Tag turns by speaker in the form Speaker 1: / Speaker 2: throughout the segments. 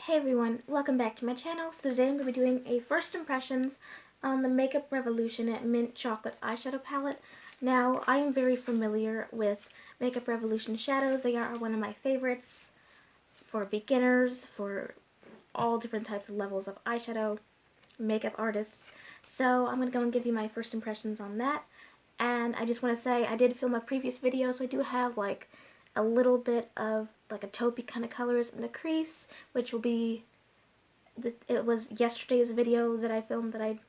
Speaker 1: Hey everyone, welcome back to my channel. So today I'm going to be doing a first impressions on the Makeup Revolution Mint Chocolate Eyeshadow Palette. Now, I am very familiar with Makeup Revolution shadows. They are one of my favorites for beginners, for all different types of levels of eyeshadow, makeup artists. So I'm going to go and give you my first impressions on that. And I just want to say I did film a previous video, so I do have like a little bit of like a taupey kind of colors in the crease, which will be, it was yesterday's video that I filmed that I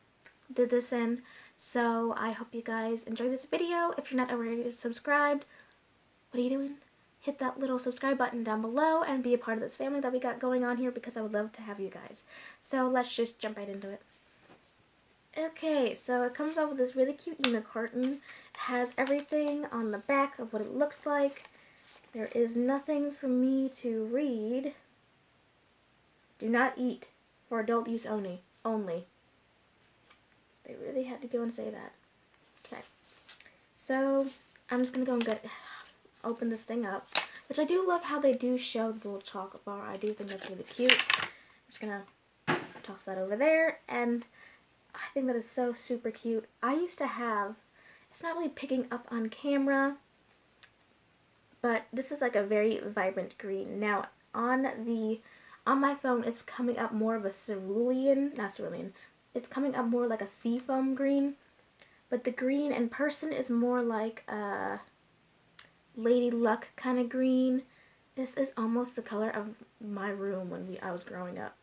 Speaker 1: did this in. So I hope you guys enjoy this video. If you're not already subscribed, what are you doing? Hit that little subscribe button down below and be a part of this family that we got going on here, because I would love to have you guys. So let's just jump right into it. Okay, so it comes out with this really cute unicorn. It has everything on the back of what it looks like. There is nothing for me to read. Do not eat, for adult use only. They really had to go and say that. Okay, so I'm just going to go and open this thing up, which I do love how they do show the little chocolate bar. I do think that's really cute. I'm just going to toss that over there, and I think that is so super cute. I used to have, it's not really picking up on camera, but this is like a very vibrant green. Now on my phone it's coming up more of a it's coming up more like a seafoam green, but the green in person is more like a Lady Luck kind of green. This is almost the color of my room when I was growing up.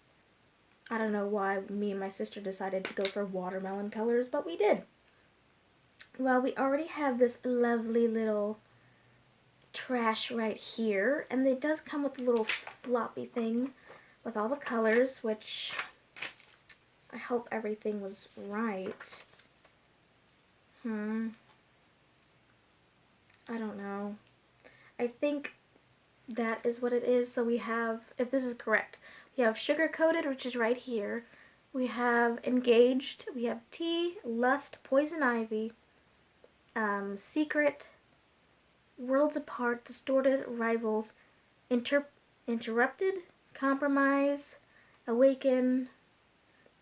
Speaker 1: I don't know why me and my sister decided to go for watermelon colors, but we did. Well, we already have this lovely little trash right here, and it does come with a little floppy thing with all the colors, which I hope everything was right. I don't know. I think that is what it is. So we have, if this is correct, we have Sugar Coated, which is right here. We have Engaged. We have Tea, Lust, Poison Ivy, Secret, Worlds Apart, Distorted, Rivals, Interrupted, Compromise, Awaken,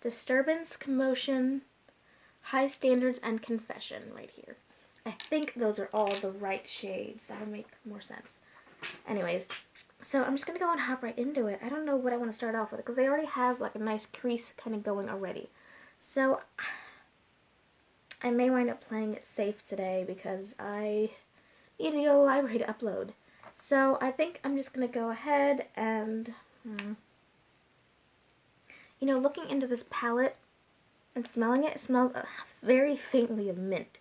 Speaker 1: Disturbance, Commotion, High Standards, and Confession right here. I think those are all the right shades. That would make more sense. Anyways, so I'm just going to go and hop right into it. I don't know what I want to start off with, because I already have like a nice crease kind of going already. So I may wind up playing it safe today because I need to go to the library to upload. So I think I'm just going to go ahead and, you know, looking into this palette and smelling it, it smells very faintly of mint.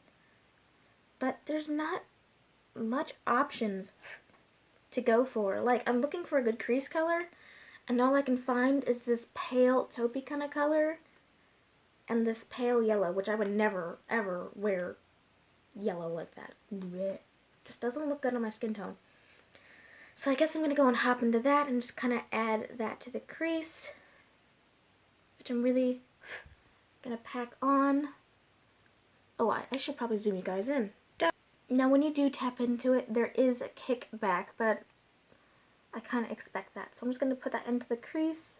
Speaker 1: But there's not much options to go for. Like, I'm looking for a good crease color, and all I can find is this pale taupey kind of color and this pale yellow, which I would never ever wear yellow like that. Blech. Just doesn't look good on my skin tone. So I guess I'm going to go and hop into that and just kind of add that to the crease, which I'm really going to pack on. Oh, I should probably zoom you guys in. Now when you do tap into it, there is a kickback, but I kind of expect that. So I'm just going to put that into the crease.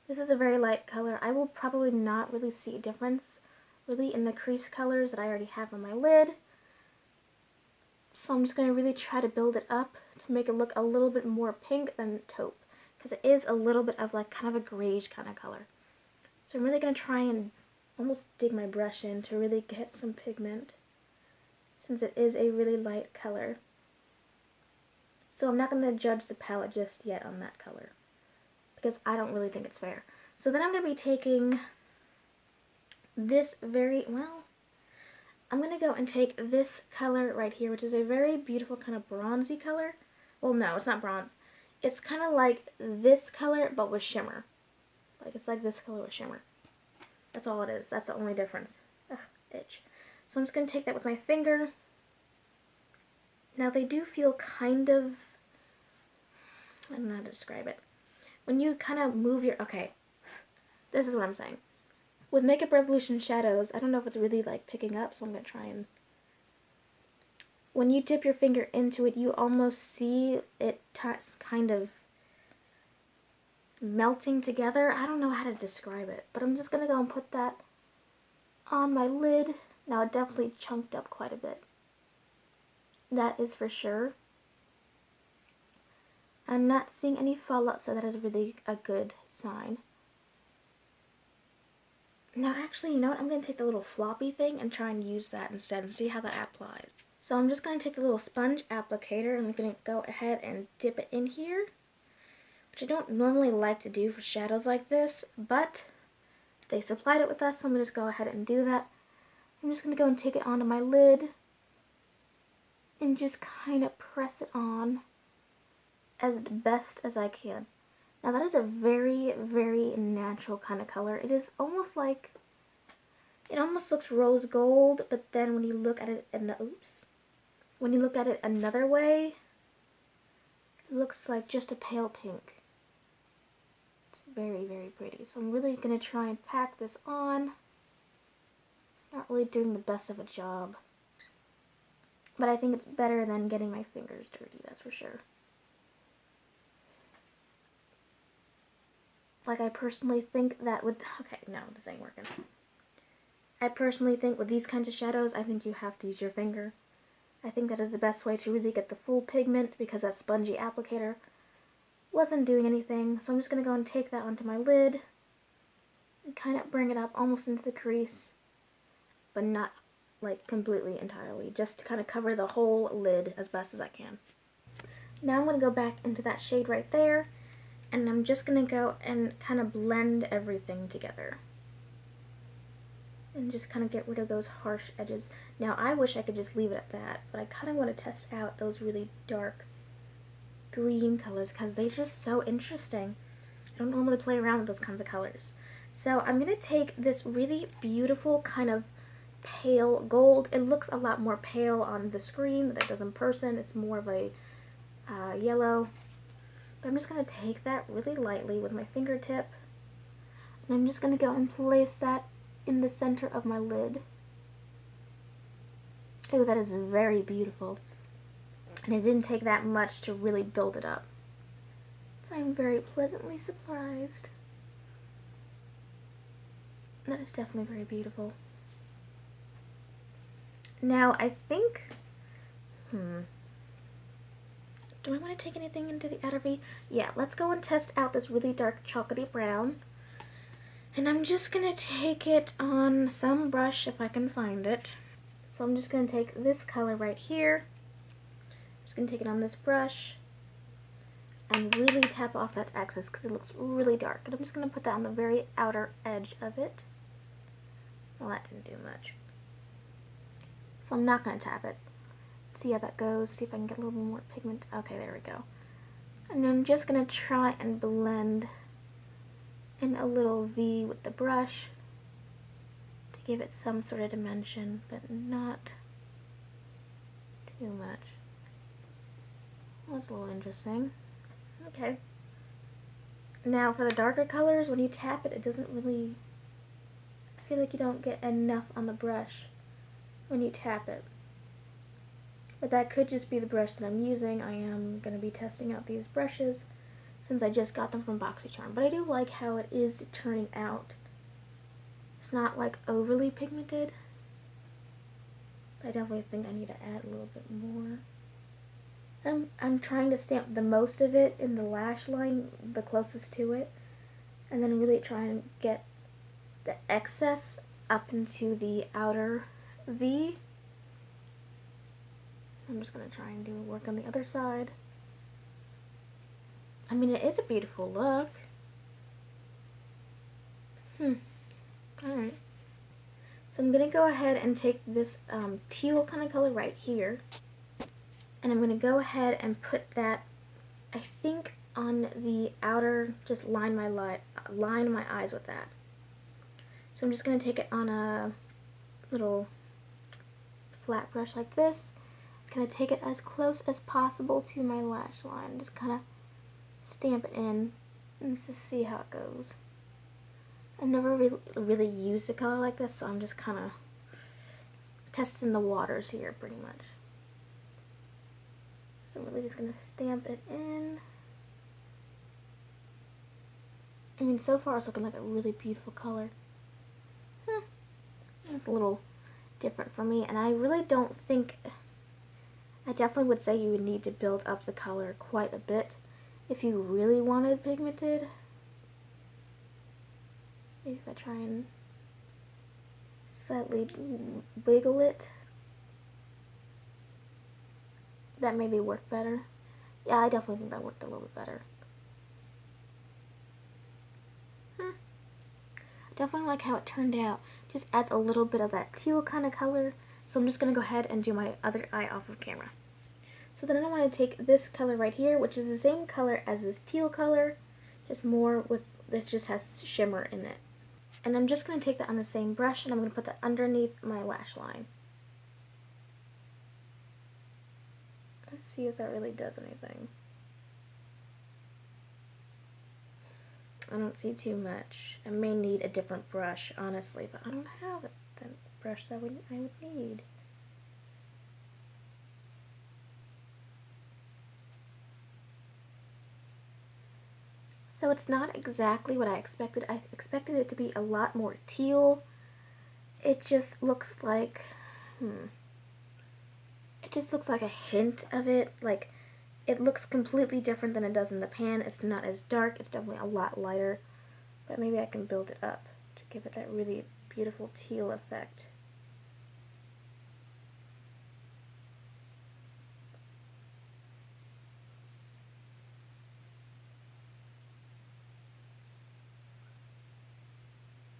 Speaker 1: This is a very light color. I will probably not really see a difference really in the crease colors that I already have on my lid. So I'm just going to really try to build it up to make it look a little bit more pink than taupe, because it is a little bit of like kind of a grayish kind of color. So I'm really going to try and almost dig my brush in to really get some pigment, since it is a really light color. So I'm not going to judge the palette just yet on that color, because I don't really think it's fair. So then I'm going to be taking this I'm going to go and take this color right here, which is a very beautiful kind of bronzy color. Well, no, it's not bronze. It's kind of like this color, but with shimmer. Like, it's like this color with shimmer. That's all it is. That's the only difference. Ugh, itch. So I'm just going to take that with my finger. Now, they do feel kind of, I don't know how to describe it. When you kind of move your, okay, this is what I'm saying. With Makeup Revolution shadows, I don't know if it's really like picking up, so I'm going to try and, when you dip your finger into it, you almost see it kind of melting together. I don't know how to describe it, but I'm just going to go and put that on my lid. Now it definitely chunked up quite a bit. That is for sure. I'm not seeing any fallout, so that is really a good sign. Now actually, you know what? I'm going to take the little floppy thing and try and use that instead and see how that applies. So I'm just going to take the little sponge applicator and I'm going to go ahead and dip it in here, which I don't normally like to do for shadows like this, but they supplied it with us, so I'm going to just go ahead and do that. I'm just going to go and take it onto my lid and just kind of press it on as best as I can. Now that is a very, very natural kind of color. It is almost like, it almost looks rose gold, but then when you look at it, when you look at it another way, it looks like just a pale pink. It's very, very pretty. So I'm really going to try and pack this on. It's not really doing the best of a job, but I think it's better than getting my fingers dirty, that's for sure. Like, I personally think that with, okay, no, this ain't working. I personally think with these kinds of shadows, I think you have to use your finger. I think that is the best way to really get the full pigment, because that spongy applicator wasn't doing anything. So I'm just going to go and take that onto my lid and kind of bring it up almost into the crease, but not like completely entirely, just to kind of cover the whole lid as best as I can. Now I'm going to go back into that shade right there, and I'm just going to go and kind of blend everything together. And just kind of get rid of those harsh edges. Now I wish I could just leave it at that, but I kind of want to test out those really dark green colors because they're just so interesting. I don't normally play around with those kinds of colors. So I'm going to take this really beautiful kind of pale gold. It looks a lot more pale on the screen than it does in person. It's more of a yellow. But I'm just going to take that really lightly with my fingertip, and I'm just going to go and place that in the center of my lid. Oh, that is very beautiful. And it didn't take that much to really build it up. So I'm very pleasantly surprised. That is definitely very beautiful. Now I think, do I want to take anything into the outer V? Yeah, let's go and test out this really dark chocolatey brown. And I'm just going to take it on some brush if I can find it. So I'm just going to take this color right here. I'm just going to take it on this brush and really tap off that excess because it looks really dark. And I'm just going to put that on the very outer edge of it. Well, that didn't do much. So I'm not going to tap it. See how that goes. See if I can get a little bit more pigment. Okay, there we go. And I'm just going to try and blend in a little V with the brush to give it some sort of dimension, but not too much. Well, that's a little interesting. Okay. Now for the darker colors, when you tap it, it doesn't really, I feel like you don't get enough on the brush when you tap it. But that could just be the brush that I'm using. I am going to be testing out these brushes since I just got them from BoxyCharm. But I do like how it is turning out. It's not like overly pigmented. But I definitely think I need to add a little bit more. I'm trying to stamp the most of it in the lash line, the closest to it. And then really try and get the excess up into the outer V. I'm just going to try and do work on the other side. I mean, it is a beautiful look. Alright. So I'm going to go ahead and take this teal kind of color right here. And I'm going to go ahead and put that, I think, on the outer, just line my eyes with that. So I'm just going to take it on a little flat brush like this. I'm going to take it as close as possible to my lash line. Just kind of stamp it in and just see how it goes. I've never really used a color like this, so I'm just kind of testing the waters here pretty much. So I'm really just going to stamp it in. I mean, so far it's looking like a really beautiful color. It's a little different for me, and I really don't think, I definitely would say you would need to build up the color quite a bit if you really wanted pigmented. Maybe if I try and slightly wiggle it, that maybe work better. Yeah, I definitely think that worked a little bit better. I definitely like how it turned out. Just adds a little bit of that teal kind of color. So I'm just going to go ahead and do my other eye off of camera. So then I want to take this color right here, which is the same color as this teal color, just more with, it just has shimmer in it. And I'm just going to take that on the same brush, and I'm going to put that underneath my lash line. Let's see if that really does anything. I don't see too much. I may need a different brush, honestly, but I don't have the brush that I would need. So it's not exactly what I expected. I expected it to be a lot more teal. It just looks like, it just looks like a hint of it. Like, it looks completely different than it does in the pan. It's not as dark. It's definitely a lot lighter. But maybe I can build it up to give it that really beautiful teal effect.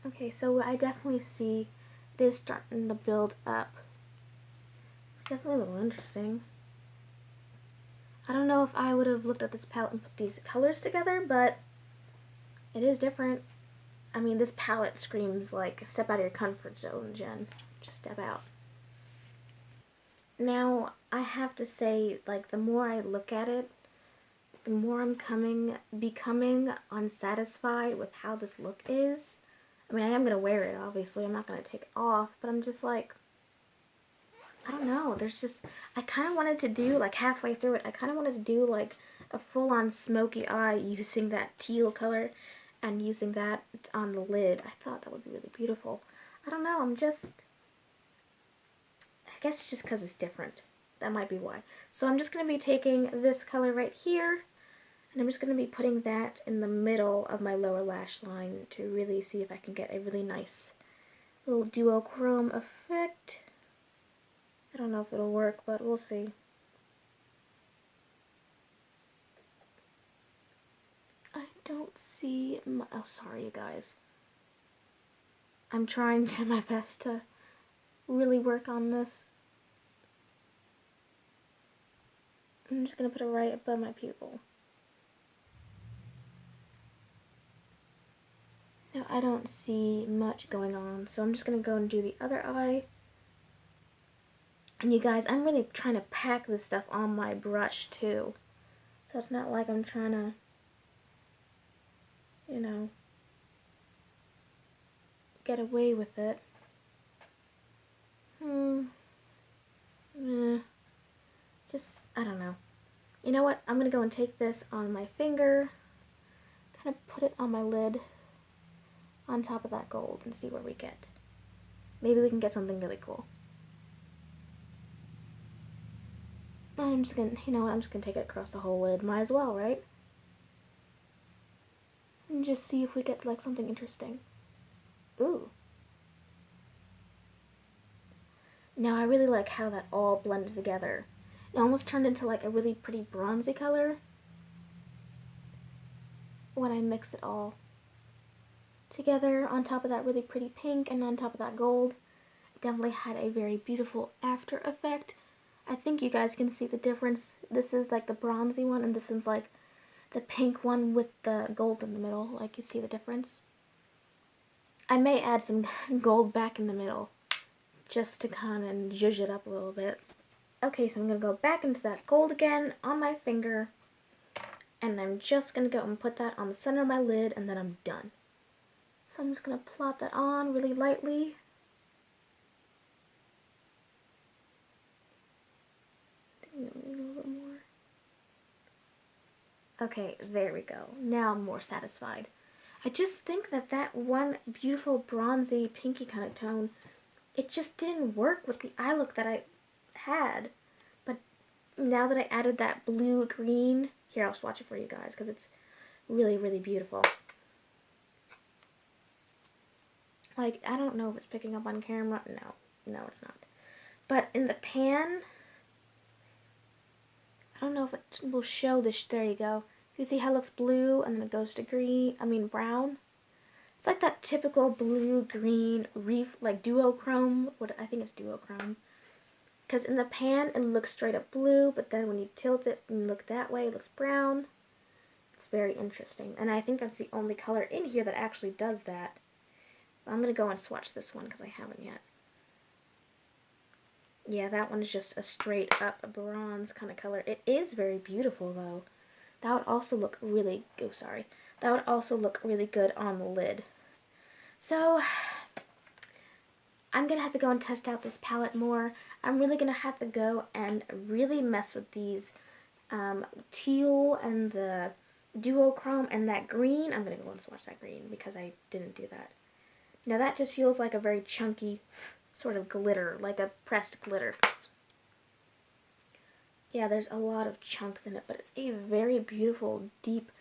Speaker 1: Okay, so I definitely see it is starting to build up. It's definitely a little interesting. I don't know if I would have looked at this palette and put these colors together, but it is different. I mean, this palette screams like, step out of your comfort zone, Jen. Just step out. Now, I have to say, like, the more I look at it, the more I'm becoming unsatisfied with how this look is. I mean, I am going to wear it, obviously. I'm not going to take it off, but I'm just like, I don't know. There's just, I kind of wanted to do, like, halfway through it, I kind of wanted to do, like, a full-on smoky eye using that teal color and using that on the lid. I thought that would be really beautiful. I don't know. I guess it's just because it's different. That might be why. So I'm just going to be taking this color right here, and I'm just going to be putting that in the middle of my lower lash line to really see if I can get a really nice little duochrome effect. I don't know if it'll work, but we'll see. I don't see my, oh, sorry you guys. I'm trying to my best to really work on this. I'm just going to put it right above my pupil. Now I don't see much going on, so I'm just going to go and do the other eye. And you guys, I'm really trying to pack this stuff on my brush too. So it's not like I'm trying to, you know, get away with it. Just, I don't know. You know what? I'm going to go and take this on my finger, kind of put it on my lid on top of that gold and see where we get. Maybe we can get something really cool. I'm just going to, you know what? I'm just going to take it across the whole lid. Might as well, right? And just see if we get, like, something interesting. Ooh. Now I really like how that all blended together. It almost turned into like a really pretty bronzy color when I mixed it all together on top of that really pretty pink and on top of that gold. It definitely had a very beautiful after effect. I think you guys can see the difference. This is like the bronzy one and this is like the pink one with the gold in the middle. Like, you see the difference? I may add some gold back in the middle just to kind of zhuzh it up a little bit. Okay, so I'm going to go back into that gold again on my finger, and I'm just going to go and put that on the center of my lid, and then I'm done. So I'm just going to plop that on really lightly. A little bit more. Okay, there we go. Now I'm more satisfied. I just think that that one beautiful bronzy pinky kind of tone, it just didn't work with the eye look that I had. But now that I added that blue green, here I'll swatch it for you guys because it's really, really beautiful. Like, I don't know if it's picking up on camera. No, it's not. But in the pan, I don't know if it will show this. There you go. You see how it looks blue and then it goes to green, brown? It's like that typical blue-green reef, like duochrome. I think it's duochrome. Because in the pan, it looks straight up blue, but then when you tilt it and look that way, it looks brown. It's very interesting. And I think that's the only color in here that actually does that. I'm going to go and swatch this one because I haven't yet. Yeah, that one is just a straight up bronze kind of color. It is very beautiful though. That would also look really, that would also look really good on the lid. So, I'm going to have to go and test out this palette more. I'm really going to have to go and really mess with these teal and the duochrome and that green. I'm going to go and swatch that green because I didn't do that. Now that just feels like a very chunky sort of glitter, like a pressed glitter. Yeah, there's a lot of chunks in it, but it's a very beautiful, deep,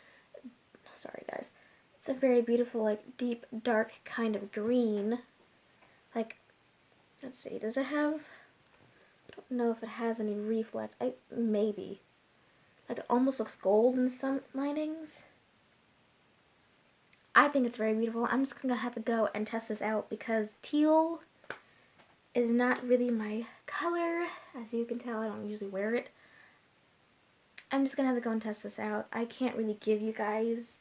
Speaker 1: sorry guys, it's a very beautiful, like, deep, dark kind of green. Like, let's see, does it have, I don't know if it has any reflect, maybe. Like, it almost looks gold in some linings. I think it's very beautiful. I'm just going to have to go and test this out because teal is not really my color. As you can tell, I don't usually wear it. I'm just going to have to go and test this out. I can't really give you guys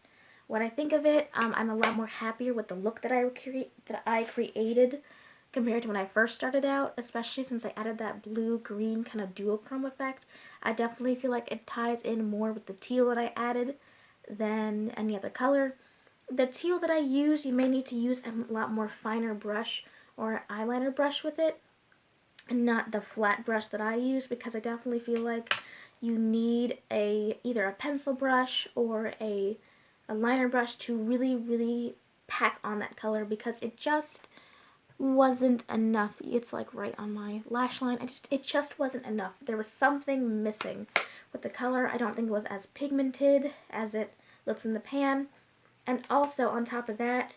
Speaker 1: what I think of it. I'm a lot more happier with the look that I created compared to when I first started out, especially since I added that blue-green kind of duochrome effect. I definitely feel like it ties in more with the teal that I added than any other color. The teal that I use, you may need to use a lot more finer brush or eyeliner brush with it, and not the flat brush that I use, because I definitely feel like you need either a pencil brush or a liner brush to really, really pack on that color, because it just wasn't enough. It's like right on my lash line. It just wasn't enough. There was something missing with the color. I don't think it was as pigmented as it looks in the pan. And also on top of that,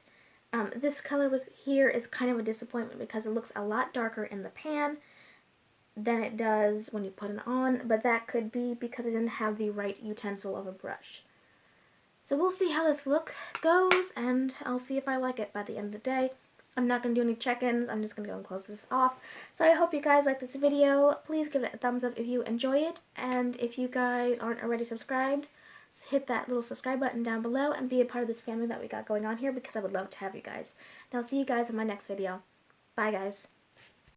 Speaker 1: this color here is kind of a disappointment because it looks a lot darker in the pan than it does when you put it on, but that could be because I didn't have the right utensil of a brush. So we'll see how this look goes, and I'll see if I like it by the end of the day. I'm not going to do any check-ins. I'm just going to go and close this off. So I hope you guys like this video. Please give it a thumbs up if you enjoy it, and if you guys aren't already subscribed, hit that little subscribe button down below and be a part of this family that we got going on here, because I would love to have you guys. And I'll see you guys in my next video. Bye, guys.